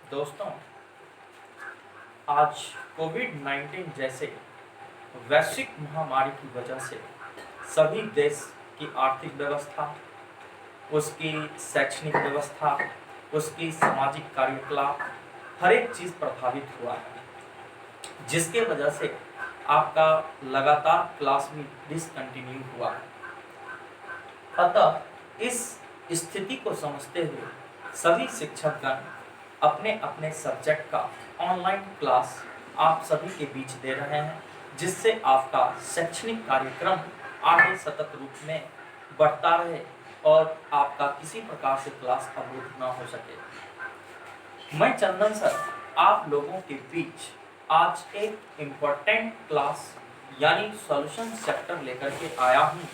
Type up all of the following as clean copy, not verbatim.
दोस्तों, आज कोविड-19 जैसे वैश्विक महामारी की वजह से सभी देश की आर्थिक व्यवस्था, उसकी शैक्षणिक व्यवस्था, उसकी सामाजिक कार्यकलाप, हर एक चीज़ प्रभावित हुआ है, जिसके वजह से आपका लगातार क्लास भी डिसकंटिन्यू हुआ है। अतः इस स्थिति को समझते हुए सभी शिक्षकगण अपने अपने सब्जेक्ट का ऑनलाइन क्लास आप सभी के बीच दे रहे हैं, जिससे आपका शैक्षणिक कार्यक्रम आगे सतत रूप में बढ़ता रहे और आपका किसी प्रकार से क्लास अवरुद्ध न हो सके। मैं चंदन सर आप लोगों के बीच आज एक इम्पोर्टेंट क्लास यानी सॉल्यूशन चैप्टर लेकर के आया हूँ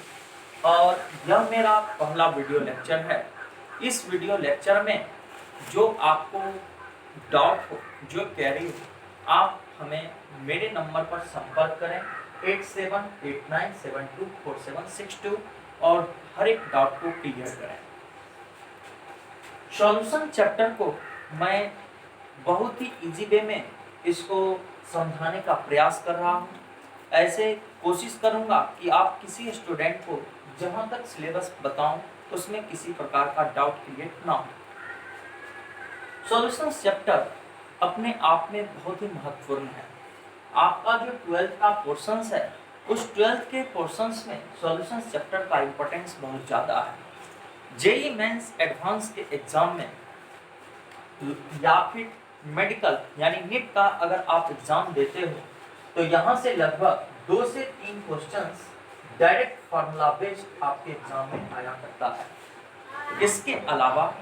और यह मेरा पहला वीडियो लेक्चर है। इस वीडियो लेक्चर में जो आपको डाउट हो, जो क्वेरी हो, आप हमें मेरे नंबर पर संपर्क करें 8789724762 और हर एक डाउट को क्लियर करें। सॉल्यूशन चैप्टर को मैं बहुत ही इजी वे में इसको समझाने का प्रयास कर रहा हूँ। ऐसे कोशिश करूँगा कि आप किसी स्टूडेंट को जहाँ तक सिलेबस बताऊं उसमें किसी प्रकार का डाउट क्रिएट ना हो। सॉल्यूशन चैप्टर अपने आप में बहुत ही महत्वपूर्ण है। आपका जो 12th का पोर्शंस है, उस 12th के पोर्शंस में सॉल्यूशन चैप्टर का इम्पोर्टेंस बहुत ज़्यादा है। जेईई मेंस एडवांस के एग्जाम में या फिर मेडिकल यानी नीट का अगर आप एग्जाम देते हो तो यहाँ से लगभग 2 से 3 क्वेश्चंस डायरेक्ट फार्मूला बेस्ड आपके एग्जाम में आया करता है। इसके अलावा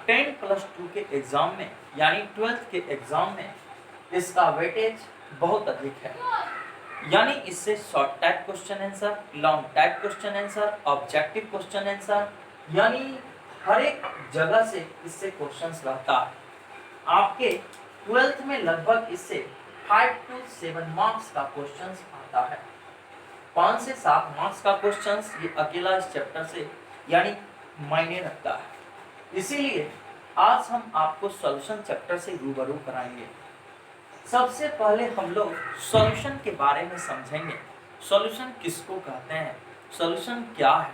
10+2 के एग्जाम में यानी 12th के एग्जाम में इसका वेटेज बहुत अधिक है, यानी इससे short type question answer, long type question answer, objective question answer, यानी हर एक जगह से इससे क्वेश्चंस रहता है। आपके 12th में लगभग इससे 5 to 7 मार्क्स का क्वेश्चंस आता है। 5 से 7 मार्क्स का क्वेश्चंस ये अकेला इस चैप्टर से यानी मायने रखता है। इसीलिए आज हम आपको सॉल्यूशन चैप्टर से रूबरू कराएंगे। सबसे पहले हम लोग सॉल्यूशन के बारे में समझेंगे। सॉल्यूशन किसको कहते हैं, सॉल्यूशन क्या है,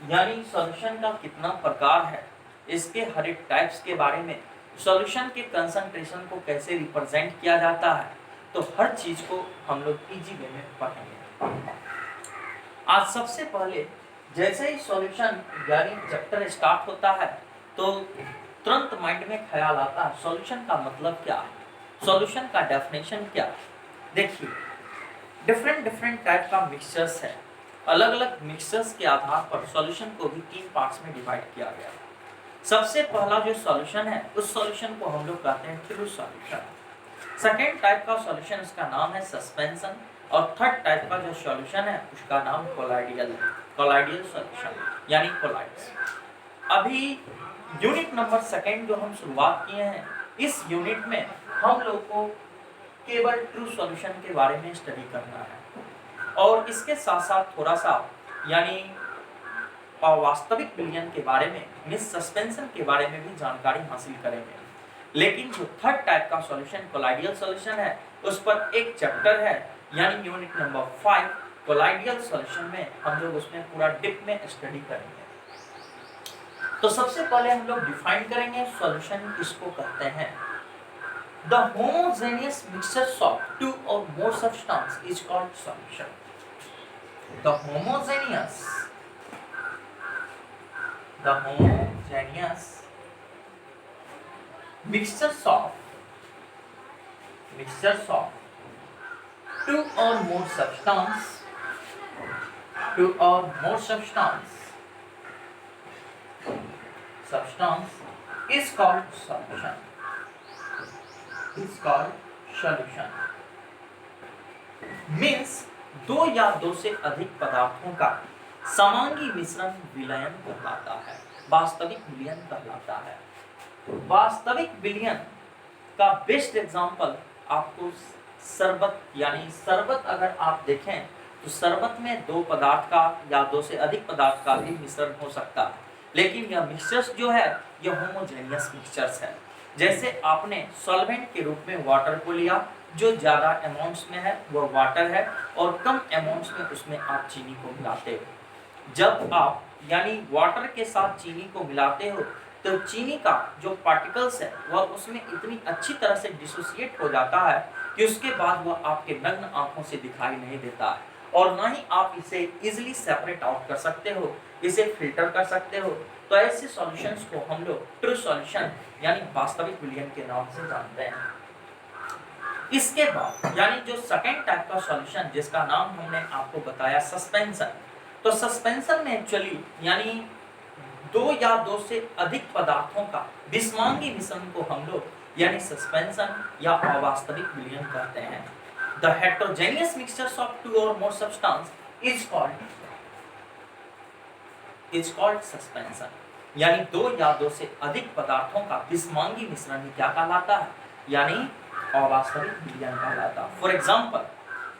यानी सॉल्यूशन का कितना प्रकार है, इसके हर एक टाइप्स के बारे में, सॉल्यूशन के कंसंट्रेशन को कैसे रिप्रेजेंट किया जाता है, तो हर चीज को हम लोग इजी वे में पढ़ेंगे। आज सबसे पहले जैसे ही सॉल्यूशन यानी चैप्टर स्टार्ट होता है तो तुरंत माइंड में ख्याल आता है सॉल्यूशन का मतलब क्या है, सॉल्यूशन का डेफिनेशन क्या है। देखिए, डिफरेंट टाइप का मिक्सचर्स है। अलग अलग मिक्सचर्स के आधार पर सॉल्यूशन को भी 3 पार्ट्स में डिवाइड किया गया है। सबसे पहला जो सॉल्यूशन है उस सॉल्यूशन को हम लोग कहते हैं ट्रू सॉल्यूशन। सेकेंड टाइप का सॉल्यूशन, उसका नाम है सस्पेंशन, और थर्ड टाइप का जो सॉल्यूशन है उसका नाम कोलाइडियल सॉल्यूशन यानी कोलाइड्स। अभी यूनिट नंबर 2 जो हम शुरुआत किए हैं, इस यूनिट में हम लोग को केवल ट्रू सॉल्यूशन के बारे में स्टडी करना है और इसके साथ साथ थोड़ा सा यानी वास्तविक विलयन के बारे में, मिस सस्पेंशन के बारे में भी जानकारी हासिल करेंगे। लेकिन जो थर्ड टाइप का सॉल्यूशन कोलाइडियल सॉल्यूशन है उस पर एक चैप्टर है, यानी यूनिट नंबर 5 कोलाइडियल सॉल्यूशन में हम लोग उसमें पूरा डिप में स्टडी करेंगे। तो सबसे पहले हम लोग डिफाइन करेंगे सॉल्यूशन किसको कहते हैं। The homogeneous mixture of 2 or more substance is called solution. The homogeneous mixtures of 2 or more substance is called solution. Means 2 या 2 से अधिक पदार्थों का समांगी मिश्रण विलयन कहलाता है, वास्तविक विलयन कहलाता है। वास्तविक विलयन का बेस्ट एग्जांपल आपको शरबत, यानी शरबत अगर आप देखें तो शरबत में 2 पदार्थ का या 2 से अधिक पदार्थ का भी मिश्रण हो सकता है, लेकिन यह मिक्सचर्स जो है यह होमोजेनियस मिक्सचर्स है, जैसे आपने सॉल्वेंट के रूप में वाटर को लिया, जो ज़्यादा अमाउंट्स में है वो वाटर है, और कम अमाउंट्स में उसमें आप चीनी को मिलाते हो। जब आप यानी वाटर के साथ चीनी को मिलाते हो तो चीनी का जो पार्टिकल्स है वह उसमें इतनी अच्छी तरह से डिसोसिएट हो जाता है कि उसके बाद वह आपके नग्न आंखों से दिखाई नहीं देता है, और ना ही आप इसे इजीली सेपरेट आउट कर सकते हो, इसे फिल्टर कर सकते हो। तो ऐसे सॉल्यूशंस को हम लोग ट्रू सॉल्यूशन यानी वास्तविक विलयन के नाम से जानते हैं। इसके बाद यानी जो सेकेंड टाइप का सॉल्यूशन जिसका नाम हमने आपको बताया सस्पेंशन, तो सस्पेंशन में एक्चुअली यानी दो या दो से अधिक पदार्थों का विस्मांगी मिश्रण को हम लोग यानी सस्पेंशन या अवास्तविक विलयन कहते हैं। The heterogeneous mixtures of two और more substance is called suspension, यानी दो या दो से अधिक पदार्थों का विस्मांगी मिश्रण ही क्या कहलाता है, यानी अवास्तविक विलयन कहलाता है। फॉर एग्जाम्पल,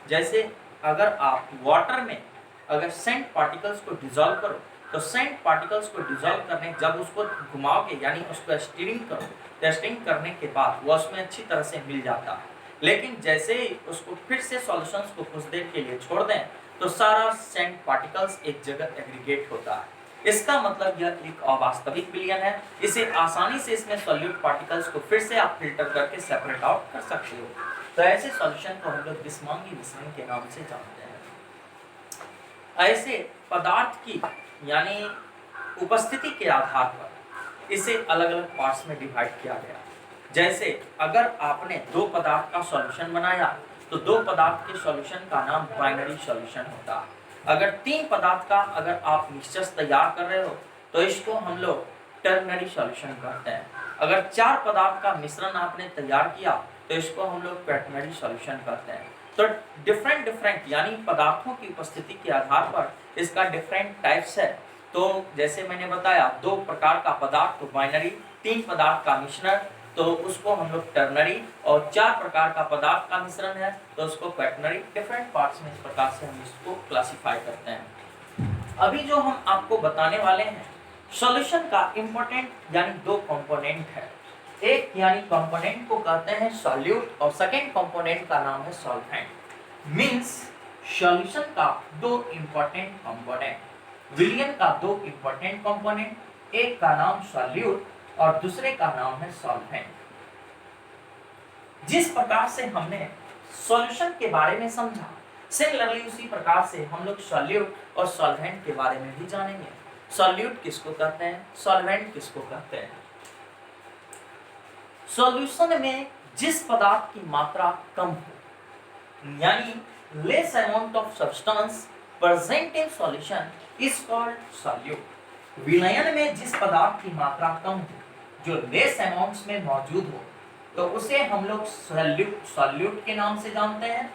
जैसे अगर आप वाटर में अगर सेंट पार्टिकल्स को डिसॉल्व करो तो सेंट पार्टिकल्स को डिसॉल्व करने जब उसको घुमाओगे यानी उसको स्टीरिंग करो, टेस्टिंग करने के बाद वो उसमें अच्छी तरह से मिल जाता है, लेकिन जैसे ही उसको फिर से सॉल्यूशंस को कुछ देर के लिए छोड़ दें तो सारा सेंट पार्टिकल्स एक जगह एग्रीगेट होता है। इसका मतलब यह एक अवास्तविक विलयन है। इसे आसानी से इसमें सॉल्यूट पार्टिकल्स को फिर से आप फिल्टर करके सेपरेट आउट कर सकते हो। तो ऐसे सॉल्यूशन को हम लोग विस्मांगी मिश्रण के नाम से जानते हैं। ऐसे पदार्थ की यानी उपस्थिति के आधार पर इसे अलग अलग पार्ट्स में डिवाइड किया गया। जैसे अगर आपने दो पदार्थ का सॉल्यूशन बनाया तो दो पदार्थ के सॉल्यूशन का नाम बाइनरी सॉल्यूशन होता है। अगर तीन पदार्थ का अगर आप मिक्सचर्स तैयार कर रहे हो तो इसको हम लोग टर्नरी सॉल्यूशन कहते हैं। अगर चार पदार्थ का मिश्रण आपने तैयार किया तो इसको हम लोग क्वाटर्नरी सॉल्यूशन कहते हैं। तो डिफरेंट यानी पदार्थों की उपस्थिति के आधार पर इसका डिफरेंट टाइप्स है। तो जैसे मैंने बताया दो प्रकार का पदार्थ तो बाइनरी, तीन पदार्थ का मिश्रण तो उसको हम लोग टर्नरी, और चार प्रकार का पदार्थ का मिश्रण है तो उसको क्वाटर्नरी। डिफरेंट पार्ट्स में इस प्रकार से हम इसको क्लासिफाई करते हैं। अभी जो हम आपको बताने वाले हैं सॉल्यूशन का इम्पोर्टेंट यानी दो कंपोनेंट है। एक यानी कंपोनेंट को कहते हैं सॉल्यूट और सेकेंड कंपोनेंट का नाम है सॉल्वेंट। मींस सॉल्यूशन का दो इंपॉर्टेंट कंपोनेंट, विलयन का दो इंपॉर्टेंट कंपोनेंट, एक का नाम सॉल्यूट और दूसरे का नाम है सॉल्वेंट। जिस प्रकार से हमने सॉल्यूशन के बारे में समझा, सिमिलरली उसी प्रकार से हम लोग सॉल्यूट और सॉल्वेंट के बारे में भी जानेंगे। सॉल्यूट किसको कहते हैं, सॉल्वेंट किसको कहते हैं। सॉल्यूशन में जिस पदार्थ की मात्रा कम हो यानी less amount of substance present in solution is called solute. विलयन में जिस पदार्थ की मात्रा कम हो जो लेस अमाउंट्स में मौजूद हो तो उसे हम लोग सॉल्यूट के नाम से जानते हैं,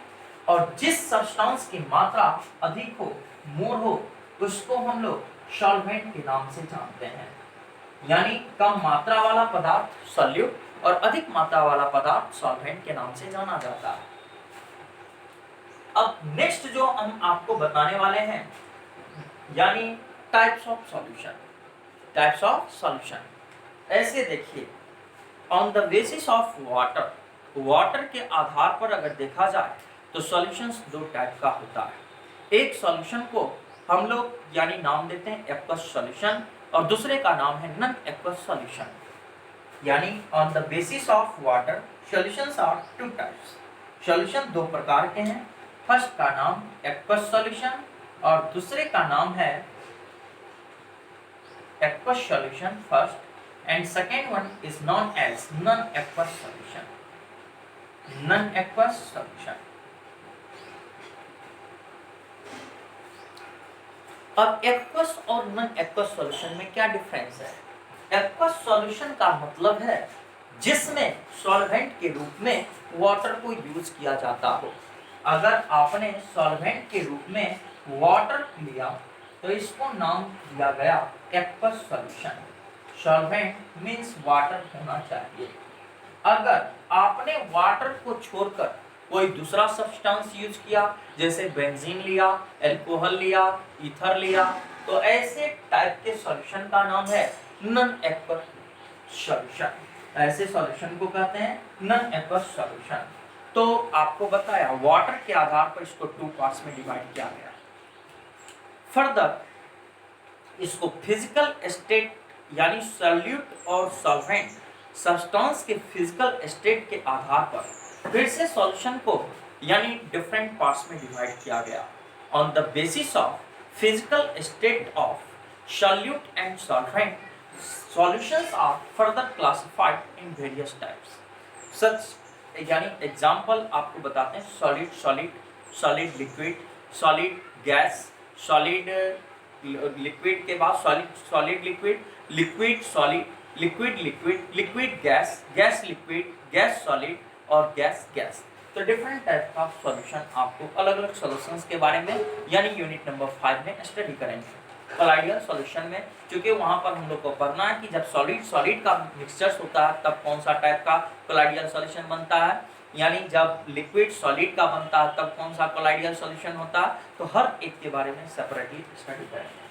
और जिस सब्सटेंस की मात्रा अधिक हो, मोर हो, उसको हम लोग सॉल्वेंट के नाम से जानते हैं। यानी कम मात्रा वाला पदार्थ सॉल्यूट और अधिक मात्रा वाला पदार्थ सॉल्वेंट के नाम से जाना जाता है। अब नेक्स्ट जो हम आपको बताने वाले हैं यानी types of solution. Types of solution ऐसे देखिए, on the basis of water, water के आधार पर अगर देखा जाए तो सॉल्यूशंस दो टाइप का होता है। एक सॉल्यूशन को हम लोग यानी नाम देते हैं एक्वस सॉल्यूशन और दूसरे का नाम है नॉन एक्वस सॉल्यूशन। यानी on the basis of water solutions are two types. Solution दो प्रकार के हैं। फर्स्ट का नाम एक्वस सॉल्यूशन और दूसरे का नाम है aqueous solution first, and second one is known as non-aqueous solution. Non-aqueous solution. अब एक्वस और नॉन एक्वस सॉल्यूशन में क्या डिफरेंस है। एक्वस सॉल्यूशन का मतलब है जिसमें सॉल्वेंट के रूप में वाटर को यूज किया जाता हो। अगर आपने सॉल्वेंट के रूप में वाटर लिया तो इसको नाम दिया गया aqueous solution. Solvent means water होना चाहिए। अगर आपने वाटर को छोड़कर कोई दूसरा सब्सटेंस यूज किया जैसे बेंजीन लिया, अल्कोहल लिया, ईथर लिया, तो ऐसे टाइप के सॉल्यूशन का नाम है नॉन एक्वस सॉल्यूशन। ऐसे सॉल्यूशन को कहते हैं नॉन एक्वस सॉल्यूशन। तो आपको बताया वाटर के आधार पर इसको 2 पार्ट्स में डिवाइड किया गया। फर्दर इसको फिजिकल स्टेट यानी सॉल्यूट और सॉल्वेंट सब्सटेंस के फिजिकल स्टेट के आधार पर फिर से सॉल्यूशन को यानी डिफरेंट पार्ट्स में डिवाइड किया गया। On the basis of physical state of solute and solvent solutions are further classified in various types. Such यानी एग्जांपल आपको बताते हैं solid solid, solid liquid, solid gas, solid liquid के बाद solid solid liquid, liquid solid, liquid liquid, liquid gas, gas liquid, gas solid और gas gas. तो different type का solution आपको अलग अलग सॉल्यूशंस के बारे में यानी यूनिट नंबर 5 में स्टडी करेंगे। कोलाइडल सॉल्यूशन में क्योंकि वहां पर हम लोग को पढ़ना है कि जब सॉलिड सॉलिड का मिक्सचर्स होता है तब कौन सा टाइप का कोलाइडल सॉल्यूशन बनता है, यानी जब लिक्विड सॉलिड का बनता है तब कौन सा कोलाइडल सॉल्यूशन होता है। तो हर एक के बारे में सेपरेटली स्टडी करेंगे।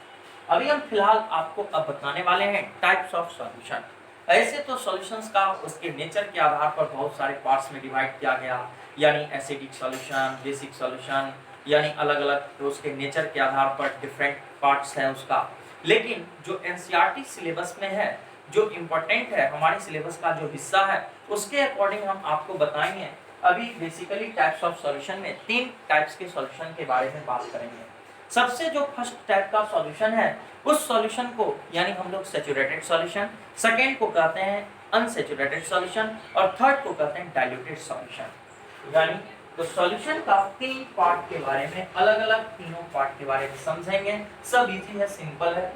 अभी हम फिलहाल आपको अब बताने वाले हैं टाइप्स ऑफ सॉल्यूशन। ऐसे तो सॉल्यूशंस का उसके नेचर के आधार पर बहुत सारे पार्ट्स में डिवाइड किया गया, यानी एसिडिक सॉल्यूशन, बेसिक सॉल्यूशन, यानी अलग अलग तो उसके नेचर के आधार पर डिफरेंट पार्ट्स है उसका। लेकिन जो एनसीईआरटी सिलेबस में है, जो इम्पोर्टेंट है हमारे सिलेबस का जो हिस्सा है, उसके अकॉर्डिंग हम आपको बताएंगे। अभी बेसिकली टाइप्स ऑफ सॉल्यूशन में 3 टाइप्स के सॉल्यूशन के बारे में बात करेंगे। सबसे जो फर्स्ट टाइप का सॉल्यूशन है उस सॉल्यूशन को यानी हम लोग सैचुरेटेड सॉल्यूशन, सेकेंड को कहते हैं अनसैचुरेटेड सॉल्यूशन और थर्ड को कहते हैं डाइल्यूटेड सॉल्यूशन। यानी तो सॉल्यूशन का 3 पार्ट के बारे में अलग अलग तीनों पार्ट के बारे में समझेंगे। सब इजी है, सिंपल है।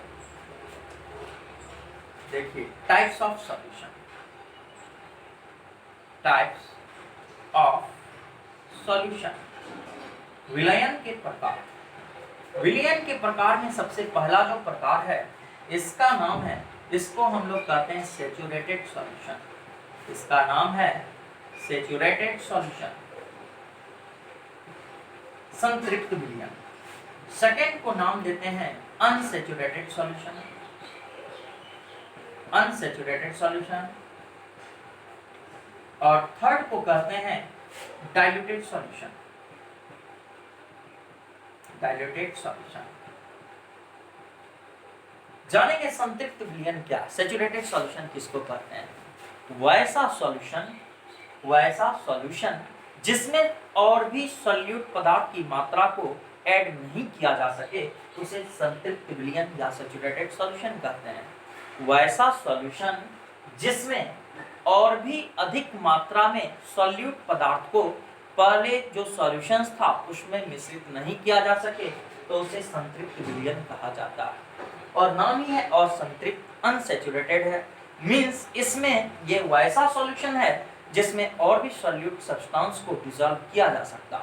देखिए types of solution, types of solution, विलयन के प्रकार। विलयन के प्रकार में सबसे पहला जो प्रकार है इसका नाम है, इसको हम लोग कहते हैं सैचुरेटेड सॉल्यूशन। इसका नाम है सैचुरेटेड सॉल्यूशन, संतृप्त विलयन। सेकेंड को नाम देते हैं अनसैचुरेटेड सॉल्यूशन, अनसैचुरेटेड सॉल्यूशन और थर्ड को कहते हैं डाइल्यूटेड सॉल्यूशन, डाइल्यूटेड सॉल्यूशन। जानेंगे संतृप्त विलयन क्या, सैचुरेटेड सॉल्यूशन किसको कहते हैं। वैसा सॉल्यूशन जिसमें और भी सॉल्यूट पदार्थ की मात्रा को ऐड नहीं किया जा सके उसे संतृप्त विलयन या सैचुरेटेड सॉल्यूशन कहते हैं। वैसा सॉल्यूशन जिसमें और भी अधिक मात्रा में सॉल्यूट पदार्थ को पहले जो सॉल्यूशंस था उसमें मिश्रित नहीं किया जा सके तो उसे संतृप्त विलयन कहा जाता है। और नाम ही है और संतृप्त अनसैचुरेटेड है, मींस इसमें ये वैसा सॉल्यूशन है जिसमें और भी सॉल्यूट सब्सटेंस को डिसॉल्व किया जा सकता,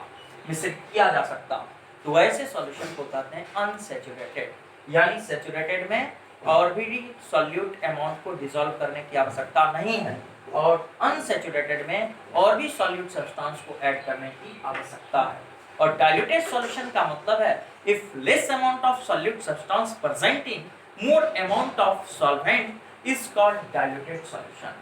मिश्रित किया जा सकता। तो वैसे सॉल्यूशन को कहते हैं अनसैचुरेटेड, यानी सैचुरेटेड में और भी सॉल्यूट अमाउंट को डिसॉल्व करने की आवश्यकता नहीं है और अनसैचुरेटेड में और भी सॉल्यूट सब्सटेंस को ऐड करने की आवश्यकता है। और डाइल्यूटेड सॉल्यूशन का मतलब है if less amount of solute substance presenting more amount of solvent is called diluted solution.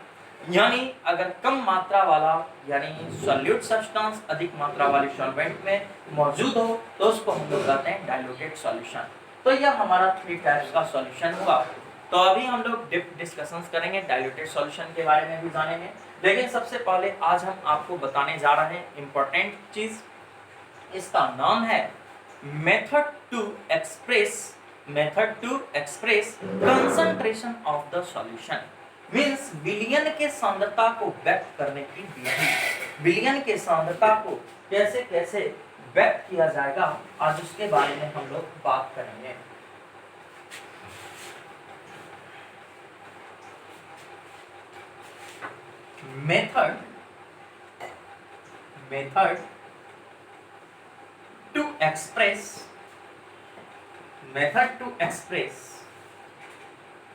यानी अगर कम मात्रा वाला यानी सॉल्यूट सब्सटेंस अधिक मात्रा वाले सॉल्वेंट में मौजूद हो तो उसको हम लोग कहते हैं डाइल्यूटेड सॉल्यूशन। तो यह हमारा 3 टाइप्स का सॉल्यूशन हुआ। तो अभी हम लोग डीप डिस्कशंस करेंगे, डाइल्यूटेड सॉल्यूशन के बारे में भी जानेंगे। लेकिन सबसे पहले आज हम आपको बताने जा रहे हैं इंपॉर्टेंट चीज, इसका नाम है method to express concentration of the solution. Means विलयन के सांद्रता को व्यक्त करने की विधि। विलयन के सांद्रता को कैसे कैसे व्यक्त किया जाएगा आज उसके बारे में हम लोग बात करेंगे। Method to express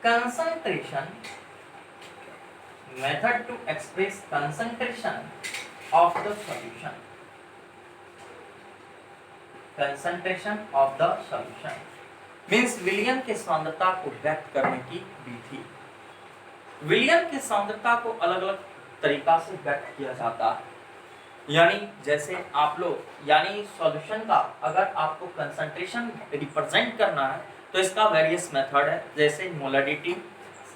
concentration method to express concentration of the solution, concentration of the solution means विलयन के सांद्रता को व्यक्त करने की विधि। विलयन की सांद्रता को अलग अलग तरीका से व्यक्त किया जाता है। यानी जैसे आप लोग यानी सॉल्यूशन का अगर आपको कंसंट्रेशन रिप्रेजेंट करना है तो इसका वेरियस मेथड है, जैसे मोलरिटी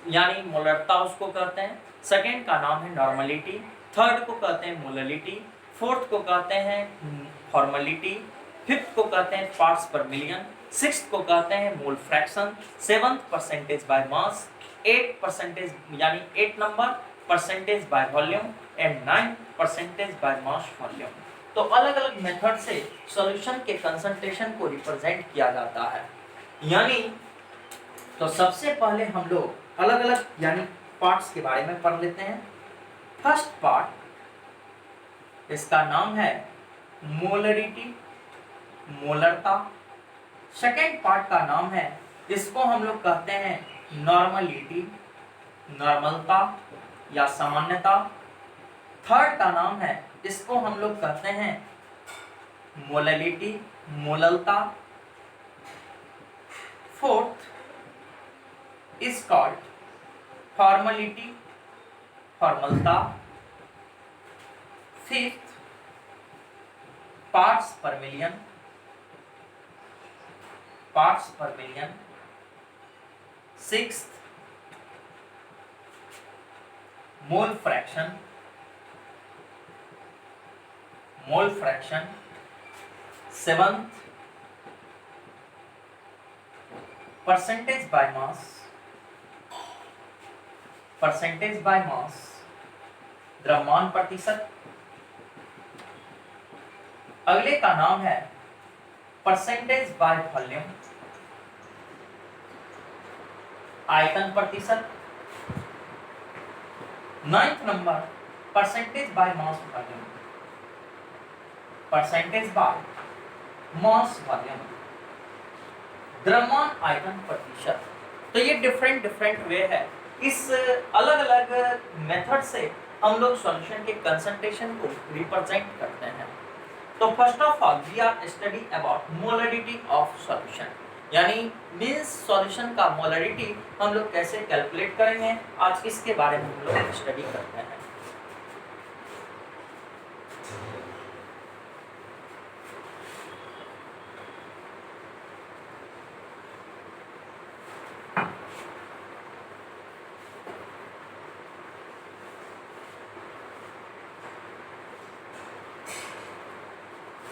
यानी मोलरता उसको कहते हैं, सेकंड का नाम है नॉर्मलिटी, थर्ड को कहते हैं मोललिटी, फोर्थ को कहते हैं फॉर्मलिटी, फिफ्थ को कहते हैं पार्ट्स पर मिलियन, सिक्स्थ को कहते हैं mole fraction, seventh percentage by mass, 8 percentage यानी 8 number percentage by volume and 9 percentage by mass volume. तो अलग अलग मेथड से सॉल्यूशन के कंसंट्रेशन को रिप्रेजेंट किया जाता है। यानी तो सबसे पहले हम लोग अलग अलग यानी पार्ट्स के बारे में पढ़ लेते हैं। फर्स्ट पार्ट इसका नाम है मोलरिटी, मोलरता। सेकेंड पार्ट का नाम है, इसको हम लोग कहते हैं नॉर्मलिटी, नॉर्मलता या सामान्यता। थर्ड का नाम है, इसको हम लोग कहते हैं मोललिटी, मोललता। Fourth is called formality, formalta. Fifth, parts per million, parts per million. Sixth, mole fraction, mole fraction. Seventh, percentage by mass, percentage by mass, द्रव्यमान प्रतिशत। अगले का नाम है परसेंटेज बाय वॉल्यूम, आयतन प्रतिशत। Ninth number percentage by mass volume, percentage by mass volume, द्रव्यमान आयतन प्रतिशत। तो ये डिफरेंट वे है। इस अलग अलग मेथड से हम लोग सॉल्यूशन के कंसंट्रेशन को रिप्रेजेंट करते हैं। तो first of all we are study about molarity of solution, यानी मींस सॉल्यूशन का मोलरिटी हम लोग कैसे कैलकुलेट करेंगे, आज इसके बारे में हम लोग स्टडी करते हैं।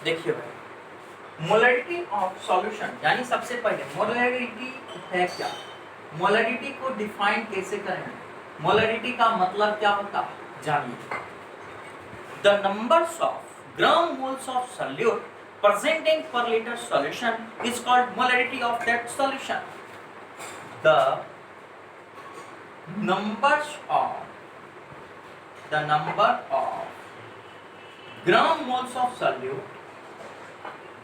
देखिए भाई, मोलरिटी ऑफ सॉल्यूशन यानी सबसे पहले मोलरिटी है क्या, मोलरिटी को डिफाइन कैसे करें, मोलरिटी का मतलब क्या होता है जानिए। The numbers of gram moles of solute presenting per liter solution is called molarity of that solution. The number of gram moles of solute,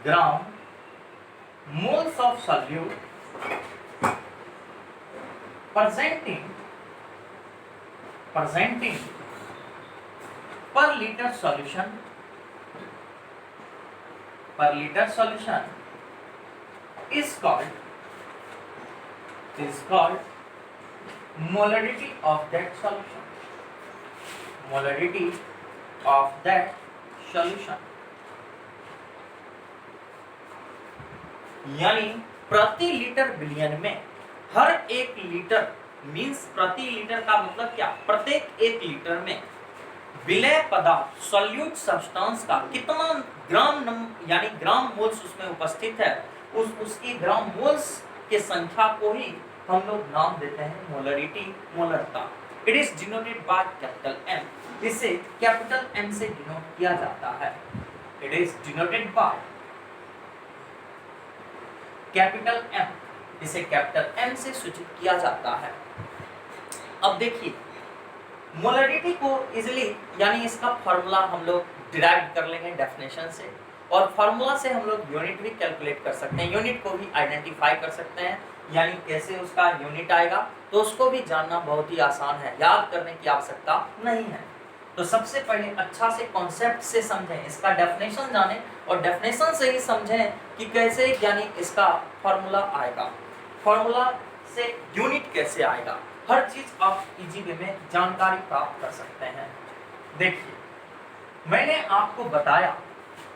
gram moles of solute presenting per liter solution is called molarity of that solution, molarity of that solution। यानी प्रति litre billion में हर एक litre means प्रति litre का मतलब क्या, प्रत्येक एक लीटर में विलय पदार्थ सॉल्यूट सब्सटेंस का कितना ग्राम यानी ग्राम मोल्स उसमें उपस्थित है, उसकी ग्राम मोल्स के संख्या को ही हम लोग नाम देते हैं मोलरिटी, मोलरता। It is denoted by capital M, इसे कैपिटल एम से डिनोट किया जाता है। It is denoted by capital M, इसे कैपिटल एम से सूचित किया जाता है। अब देखिए मोलरिटी को इजीली यानी इसका फॉर्मूला हम लोग डिराइव कर लेंगे डेफिनेशन से, और फार्मूला से हम लोग यूनिट भी कैलकुलेट कर सकते हैं, यूनिट को भी आइडेंटिफाई कर सकते हैं, यानी कैसे उसका यूनिट आएगा, तो उसको भी जानना बहुत ही आसान है, याद करने की आवश्यकता नहीं है। तो सबसे पहले अच्छा से कॉन्सेप्ट से समझें, इसका डेफिनेशन जानें और डेफिनेशन से ही समझें कि कैसे यानी इसका फार्मूला आएगा, फार्मूला से यूनिट कैसे आएगा। हर चीज आप इजी वे में जानकारी प्राप्त कर सकते हैं। देखिए, मैंने आपको बताया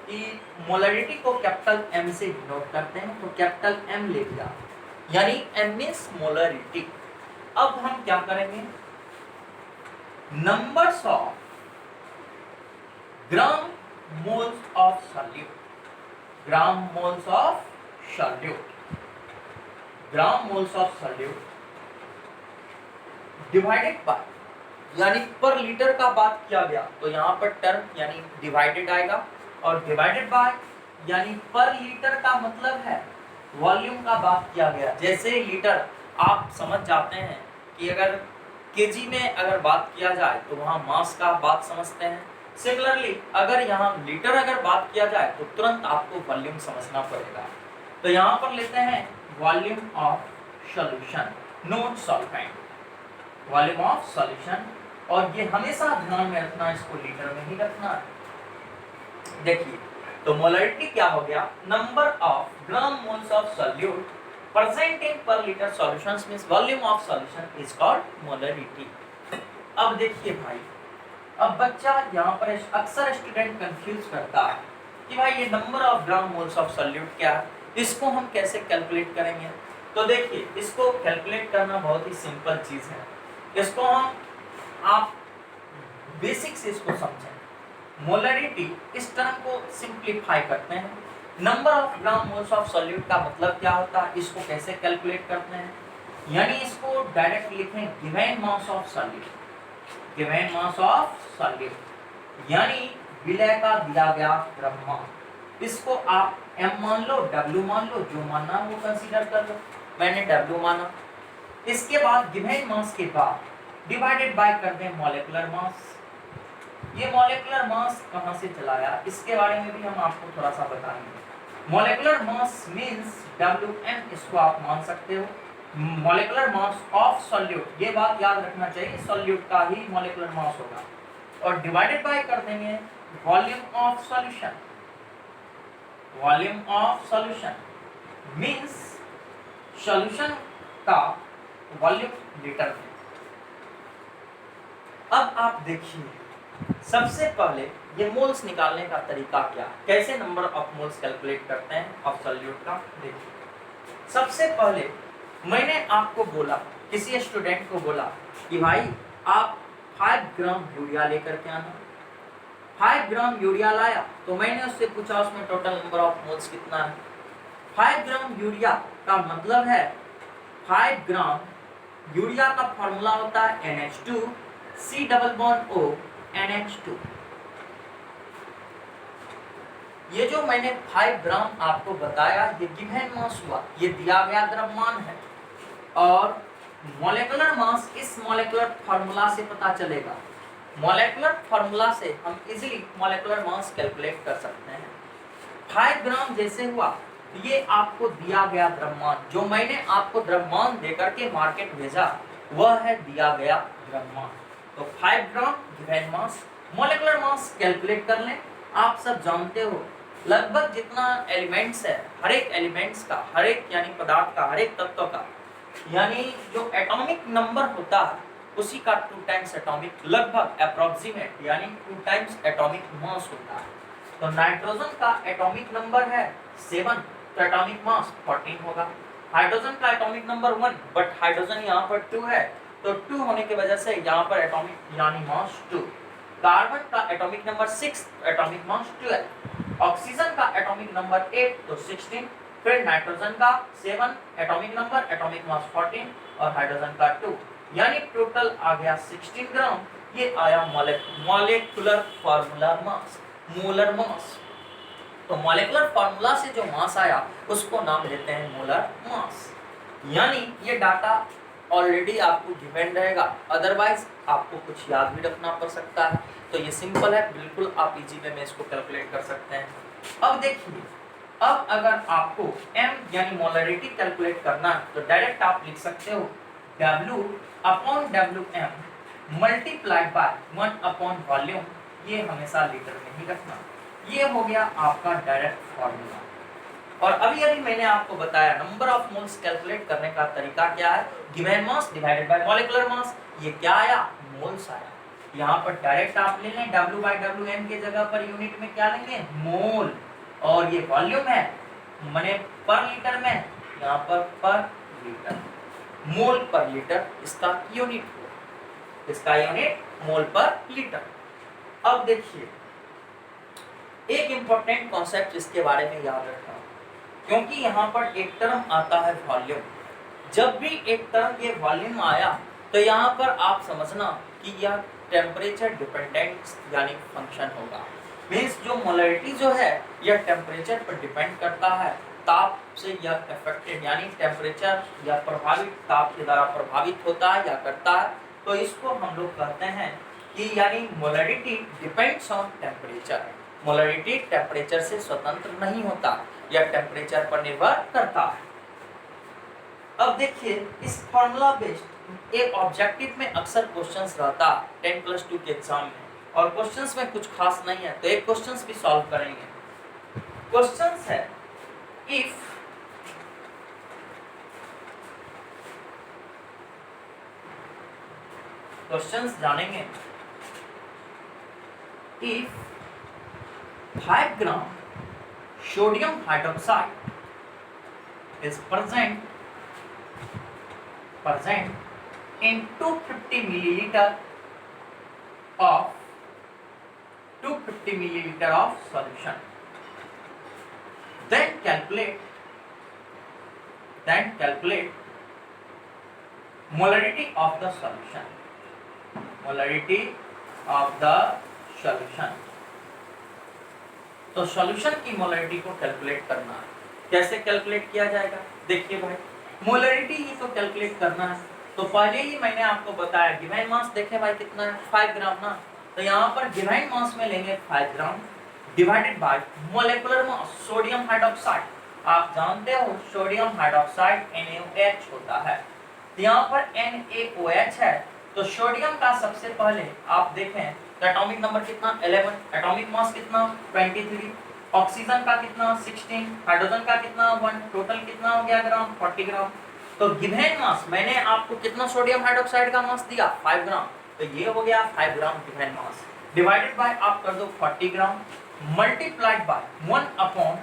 कि मोलरिटी को कैपिटल एम से डिनोट करते हैं, तो कैपिटल एम ले लिया, यानी एम मींस मोलरिटी। अब हम क्या करेंगे, numbers of gram moles of solute, gram moles of solute, gram moles of solute divided by, यानी पर लीटर का बात किया गया तो यहाँ पर टर्म यानी डिवाइडेड आएगा, और डिवाइडेड बाय यानी पर लीटर का मतलब है वॉल्यूम का बात किया गया। जैसे लीटर आप समझ जाते हैं कि अगर केजी में अगर बात किया जाए तो वहाँ मास का बात समझते हैं। सिमिलरली अगर यहाँ लीटर अगर बात किया जाए तो तुरंत आपको वॉल्यूम समझना पड़ेगा। तो यहाँ पर लेते हैं volume of solution, note solvent, volume of solution, और ये हमेशा ध्यान में रखना, इसको लीटर में ही रखना है। देखिए, तो मोलरिटी क्या हो गया, number of gram moles of solute present in per litre solutions means volume of solution is called molarity. अब देखिए भाई, अब बच्चा यहाँ पर अक्सर स्टूडेंट कंफ्यूज करता है कि भाई ये number of gram moles of solute क्या है, इसको हम कैसे कैलकुलेट करेंगे। तो देखिए, इसको कैलकुलेट करना बहुत ही सिंपल चीज है। इसको हम आप बेसिक से इसको समझें। मोलरिटी इस टर्म को सिंप्लीफाई करते हैं। Number of gram moles of solute का मतलब क्या होता है, इसको कैसे कैलकुलेट करते हैं, यानी इसको डायरेक्ट लिखें given mass of solute, given mass of solute यानी विलय का दिया गया द्रव्यमान। इसको आप m मान लो, w मान लो, जो मानना वो कंसीडर कर लो। मैंने w माना। इसके बाद गिवन मास के बाद डिवाइडेड बाय कर दें मॉलिक्यूलर मास। ये मॉलिक्यूलर मास कहां से चला आया, इसके बारे में भी हम आपको थोड़ा सा बताएंगे। मॉलिक्यूलर मास मींस Wm, इसको आप मान सकते हो मॉलिक्यूलर मास ऑफ सॉल्यूट। ये बात याद रखना चाहिए, सॉल्यूट का ही मॉलिक्यूलर मास होगा, और डिवाइडेड बाय कर देंगे volume of solution, volume of solution means solution का वॉल्यूम लीटर में। अब आप देखिए, सबसे पहले ये मोल्स निकालने का तरीका क्या, कैसे नंबर ऑफ मोल्स कैलकुलेट करते हैं ऑफ सॉल्यूट का। देखिए, सबसे पहले मैंने आपको बोला, किसी स्टूडेंट को बोला कि भाई आप 5 ग्राम यूरिया लेकर के आना। 5 ग्राम यूरिया लाया तो मैंने उससे पूछा उसमें टोटल नंबर ऑफ मोल्स कितना है। 5 ग्राम यूरिया का मतलब है 5 ग्राम यूरिया का फॉर्मूला होता है NH2 C double bond O NH2। ये जो मैंने 5 ग्राम आपको बताया ये गिवन मास हुआ, ये दिया गया द्रव्यमान है, और मॉलिक्यूलर मास इस मॉलिक्यूलर फार्मूला से पता चलेगा। मॉलिक्यूलर फार्मूला से हम इजीली मॉलिक्यूलर मास कैलकुलेट कर सकते हैं। 5 ग्राम जैसे हुआ, ये आपको दिया गया द्रव्यमान, जो मैंने आपको द्रव्यमान देकर के मार्केट भेजा वह है दिया गया द्रव्यमान। तो 5 gram given mass, molecular mass calculate कर लें। आप सब जानते हो लगभग जितना एलिमेंट्स है, हर एक एलिमेंट्स का, हर एक यानी पदार्थ का, हर एक तत्व का, यानी जो एटॉमिक नंबर होता है उसी का 2 टाइम्स एटॉमिक, लगभग अप्रोक्सीमेट यानी 2 टाइम्स एटॉमिक मास होता है। तो नाइट्रोजन का एटॉमिक नंबर है 7, तो एटॉमिक मास 14 होगा। हाइड्रोजन का एटॉमिक नंबर 1, बट हाइड्रोजन यहाँ पर 2 है, तो 2 होने की वजह से यहाँ पर एटॉमिक यानी मास 2। कार्बन का atomic number 6, atomic mass 12। Oxygen का एटॉमिक नंबर 8, तो 16। फिर नाइट्रोजन का 7 एटॉमिक नंबर, एटॉमिक मास 14, और हाइड्रोजन का 2, यानी टोटल आ गया 16 ग्राम। ये आया molecular formula mass, molar mass. तो मॉलिक्यूलर फार्मूला से जो मास आया उसको नाम देते हैं मोलर मास। यानी ये डाटा ऑलरेडी आपको गिवन रहेगा, अदरवाइज आपको कुछ याद भी रखना पड़ सकता है। तो ये सिंपल है, बिल्कुल आप इजी वे में इसको कैलकुलेट कर सकते हैं। अब देखिए, अब अगर आपको m यानी मोलरिटी कैलकुलेट करना है तो डायरेक्ट आप लिख सकते हो W upon Wm multiplied by 1 upon volume. ये हमेशा लीटर में ही रखना। ये हो गया आपका डायरेक्ट फॉर्मूला। और अभी अभी मैंने आपको बताया नंबर ऑफ मोल्स कैलकुलेट करने का तरीका क्या है, given mass divided by molecular mass. ये क्या आया, मोल्स आया। यहाँ पर डायरेक्ट आप ले लें W/WM के जगह पर यूनिट में क्या लेंगे, मोल, और ये वॉल्यूम है माने पर लीटर में, यहाँ पर लीटर, मोल पर लीटर इसका यूनिट हो, इसका यूनिट मोल पर लीटर। अब देखिए एक इंपॉर्टेंट कॉन्सेप्ट इसके बारे में याद रखना, क्योंकि यहाँ पर एक टर्म आता है वॉल्यूम। जब भी एक टर्म ये वॉल्यूम आया तो यहाँ पर आप समझना कि यह टेम्परेचर डिपेंडेंट यानी फंक्शन होगा। मीन्स जो मोलरिटी जो है यह टेम्परेचर पर डिपेंड करता है, ताप से यह अफेक्टेड यानी टेम्परेचर या प्रभावित, ताप के द्वारा प्रभावित होता है या करता है। तो इसको हम लोग कहते हैं कि यानी molarity depends on temperature. Molarity temperature से स्वतंत्र नहीं होता, यह टेम्परेचर पर निर्भर करता है। अब देखिए इस फॉर्मूला बेस्ड एक ऑब्जेक्टिव में अक्सर क्वेश्चंस रहता है 10+2 के एग्जाम में, और क्वेश्चंस में कुछ खास नहीं है तो एक क्वेश्चंस भी सॉल्व करेंगे। क्वेश्चंस है इफ क्वेश्चंस जानेंगे, if 5 gram sodium hydroxide is present in 250 milliliter of solution, then calculate molarity of the solution, तो सॉल्यूशन की मोलरिटी को कैलकुलेट करना है। कैसे कैलकुलेट किया जाएगा, देखिए भाई मोलरिटी ही तो कैलकुलेट करना है। तो पहले ही मैंने आपको बताया गिवन मास, देखें भाई कितना है 5 ग्राम ना, तो यहाँ पर गिवन मास में लेंगे 5 gram divided by molecular mass sodium hydroxide. आप जानते हो सोडियम हाइड्रोक्साइड NaOH होता है, तो यहाँ पर NaOH है, तो सोडियम का सबसे पहले आप देखें तो एटॉमिक नंबर कितना 11, एटॉमिक मास कितना 23, ऑक्सीजन का कितना 16, हाइड्रोजन का कितना 1, टोटल कितना हो गया ग्राम 40 ग्राम। तो गिवन मास मैंने आपको कितना सोडियम हाइड्रोक्साइड का मास दिया 5 ग्राम, तो ये हो गया 5 gram given mass, divided by आप कर दो 40 ग्राम मल्टीप्लाइड बाय 1 अपॉन,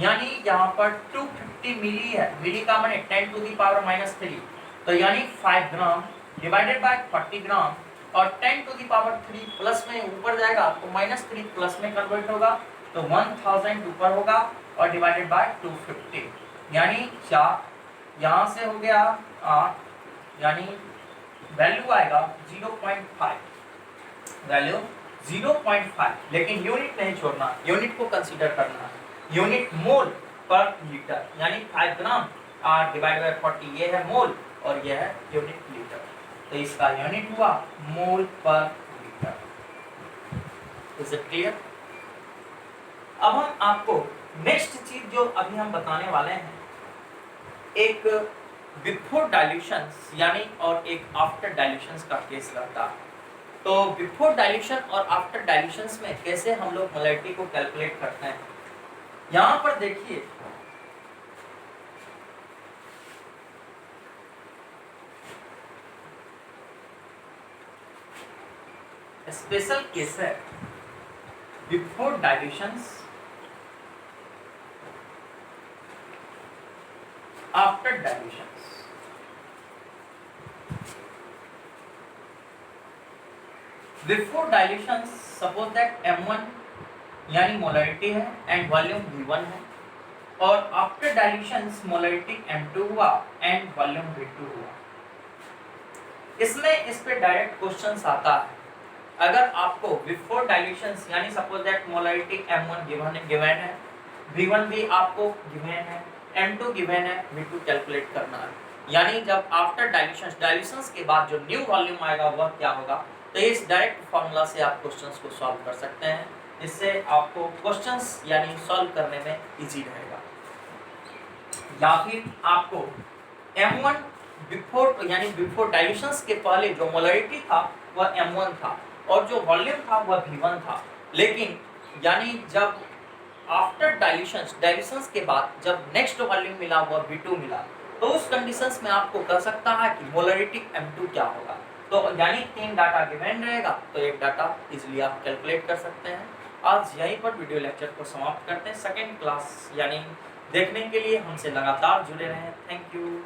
यानी यहाँ पर 250 मिली है, मिली का माने 10⁻³ तो यानी 5 ग्राम डिवाइडेड बाय 40 ग्राम, और 10⁻³ प्लस में ऊपर जाएगा तो -3 प्लस में कन्वर्ट होगा तो 1000 ऊपर होगा, और डिवाइडेड बाय 250 यानी 4, यहाँ से हो गया 8, यानी वैल्यू आएगा 0.5, वैल्यू 0.5। लेकिन यूनिट नहीं छोड़ना, यूनिट को कंसीडर करना, यूनिट मोल पर लीटर, यानी 5 ग्राम डिवाइड बाय 40 ये है मोल और ये है यूनिट लीटर, तो इसका यूनिट हुआ मोल पर लीटर। Is it clear? अब हम आपको नेक्स्ट चीज जो अभी हम बताने वाले हैं, एक बिफोर डाइल्यूशन यानी और एक आफ्टर डाइल्यूशन का केस रहता है। तो बिफोर डाइल्यूशन और आफ्टर डाइल्यूशन में कैसे हम लोग मोलरिटी को कैलकुलेट करते हैं, यहाँ पर देखिए स्पेशल केस है before dilution after dilution. Before dilution suppose that M1 यानी मोलरिटी है एंड वॉल्यूम V1 है, और आफ्टर डाइल्यूशन मोलरिटी M2 हुआ एंड वॉल्यूम V2 हुआ। इसमें इस पे डायरेक्ट क्वेश्चंस आता है, अगर आपको बिफोर डाइल्यूशन यानी suppose that molarity M1 given है, V1 भी आपको गिवन है, M2 गिवन है, V2 कैलकुलेट करना है। यानी जब आफ्टर डाइल्यूशन के बाद जो न्यू वॉल्यूम आएगा वह क्या होगा, तो इस डायरेक्ट फार्मूला से आप क्वेश्चंस को सॉल्व कर सकते हैं, इससे आपको क्वेश्चंस यानी सॉल्व करने में इजी रहेगा। या फिर आपको M1 बिफोर यानी बिफोर डाइल्यूशन के पहले जो मोलरिटी था वह M1 था और जो वॉल्यूम था वह V1 था, लेकिन यानी जब आफ्टर डाइल्यूशंस के बाद जब नेक्स्ट वॉल्यूम मिला हुआ V2 मिला, तो उस कंडीशंस में आपको कह सकता है कि मोलरिटी M2 क्या होगा। तो यानी 3 डाटा गिवन रहेगा, तो एक डाटा इजीली आप कैलकुलेट कर सकते हैं। आज यहीं पर वीडियो लेक्चर को समाप्त करते हैं। सेकेंड क्लास यानी देखने के लिए हमसे लगातार जुड़े रहें। Thank you.